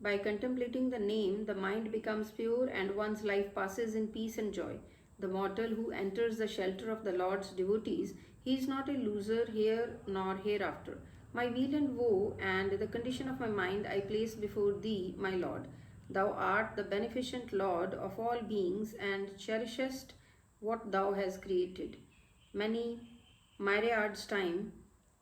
By contemplating the name, the mind becomes pure and one's life passes in peace and joy. The mortal who enters the shelter of the Lord's devotees, he is not a loser here nor hereafter. My weal and woe and the condition of my mind I place before thee, my Lord. Thou art the beneficent Lord of all beings and cherishest what thou hast created. Many myriads time,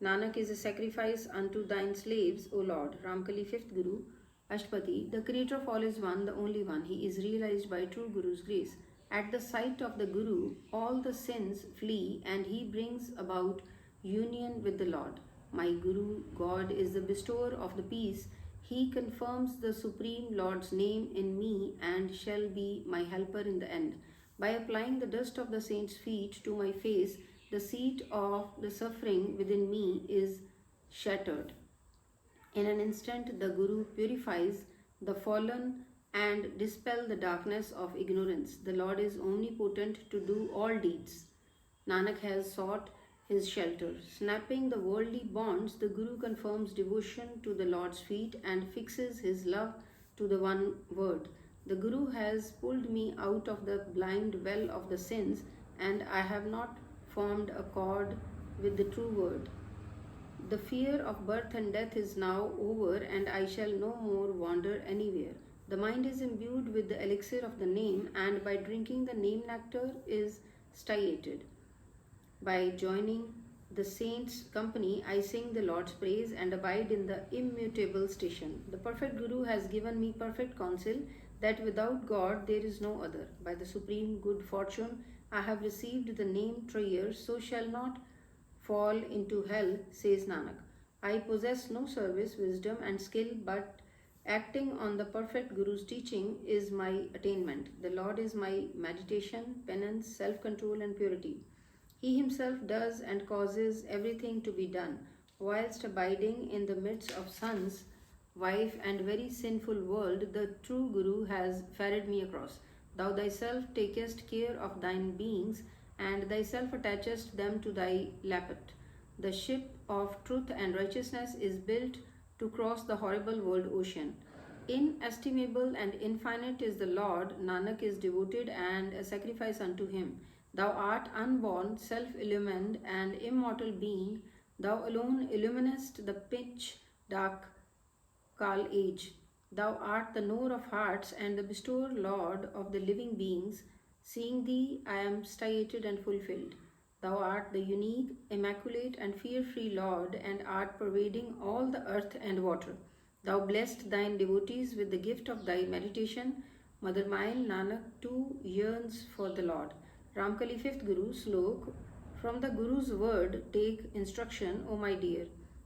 Nanak is a sacrifice unto thine slaves, O Lord. Ramkali, 5th Guru, Ashtapati, the creator of all is one, the only one. He is realized by true Guru's grace. At the sight of the Guru, all the sins flee and he brings about union with the Lord. My Guru, God, is the bestower of the peace. He confirms the Supreme Lord's name in me and shall be my helper in the end. By applying the dust of the saints' feet to my face, the seat of the suffering within me is shattered. In an instant, the Guru purifies the fallen and dispel the darkness of ignorance. The Lord is omnipotent to do all deeds. Nanak has sought his shelter. Snapping the worldly bonds, the Guru confirms devotion to the Lord's feet and fixes his love to the one word. The Guru has pulled me out of the blind well of the sins, and I have not formed a cord with the true word. The fear of birth and death is now over, and I shall no more wander anywhere. The mind is imbued with the elixir of the name, and by drinking the name nectar is stylated. By joining the saints' company, I sing the Lord's praise and abide in the immutable station. The perfect Guru has given me perfect counsel that without God there is no other. By the supreme good fortune, I have received the name Trayer, so shall not fall into hell, says Nanak. I possess no service, wisdom, and skill, but acting on the perfect Guru's teaching is my attainment. The Lord is my meditation, penance, self-control, and purity. He himself does and causes everything to be done. Whilst abiding in the midst of sons, wife, and very sinful world, the true Guru has ferried me across. Thou thyself takest care of thine beings, and thyself attachest them to thy lappet. The ship of truth and righteousness is built to cross the horrible world ocean. Inestimable and infinite is the Lord. Nanak is devoted and a sacrifice unto him. Thou art unborn, self-illumined, and immortal being. Thou alone illuminest the pitch dark Kal age. Thou art the knower of hearts and the bestower Lord of the living beings. Seeing thee, I am stylated and fulfilled. Thou art the unique, immaculate, and fear-free Lord, and art pervading all the earth and water. Thou blessed thine devotees with the gift of thy meditation. Mother mine, Nanak too yearns for the Lord. Ramkali, 5th Guru, Slok. From the Guru's word, take instruction, O my dear.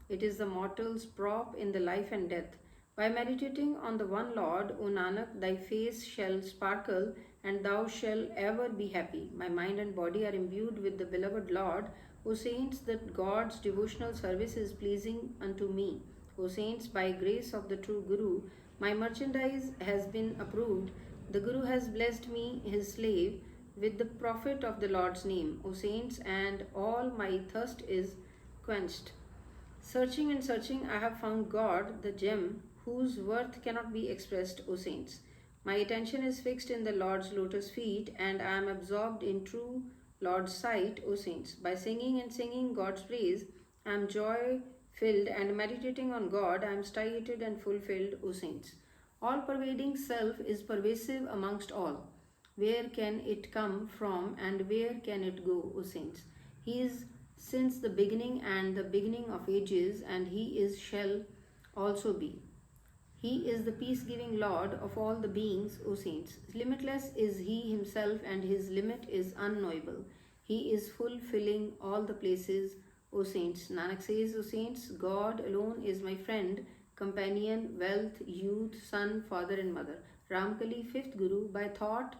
It is the mortal's prop in the life and death. By meditating on the one Lord, O Nanak, thy face shall sparkle, and thou shalt ever be happy. My mind and body are imbued with the beloved Lord. O saints, that God's devotional service is pleasing unto me. O saints, by grace of the true Guru, my merchandise has been approved. The Guru has blessed me, his slave, with the profit of the Lord's name. O saints, and all my thirst is quenched. Searching and searching, I have found God, the gem, whose worth cannot be expressed, O saints. My attention is fixed in the Lord's lotus feet, and I am absorbed in true Lord's sight, O saints. By singing and singing God's praise, I am joy-filled, and meditating on God, I am stylated and fulfilled, O saints. All-pervading self is pervasive amongst all. Where can it come from, and where can it go, O saints? He is since the beginning and the beginning of ages, and he is shall also be. He is the peace-giving Lord of all the beings, O saints. Limitless is he himself, and his limit is unknowable. He is fulfilling all the places, O saints. Nanak says, O saints, God alone is my friend, companion, wealth, youth, son, father, and mother. Ramkali, 5th Guru, by thought,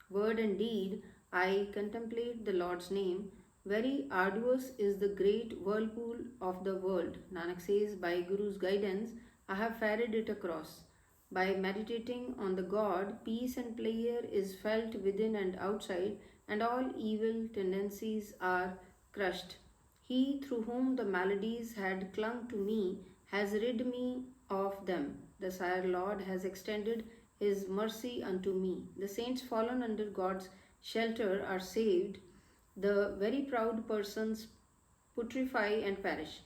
word, and deed, I contemplate the Lord's name. Very arduous is the great whirlpool of the world. Nanak says, by Guru's guidance, I have ferried it across. By meditating on the God, peace and pleasure is felt within and outside, and all evil tendencies are crushed. He through whom the maladies had clung to me has rid me of them. The Sire Lord has extended his mercy unto me. The saints fallen under God's shelter are saved. The very proud persons putrefy and perish.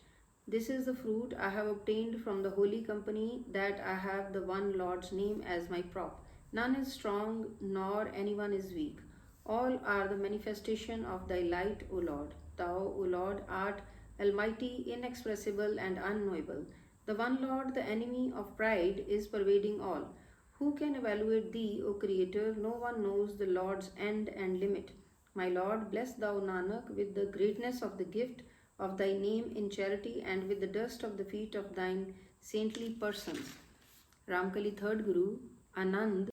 This is the fruit I have obtained from the holy company, that I have the one Lord's name as my prop. None is strong, nor anyone is weak. All are the manifestation of thy light, O Lord. Thou, O Lord, art almighty, inexpressible, and unknowable. The one Lord, the enemy of pride, is pervading all. Who can evaluate thee, O Creator? No one knows the Lord's end and limit. My Lord, bless thou Nanak with the greatness of the gift of thy name in charity, and with the dust of the feet of thine saintly persons. Ramkali, third Guru, Anand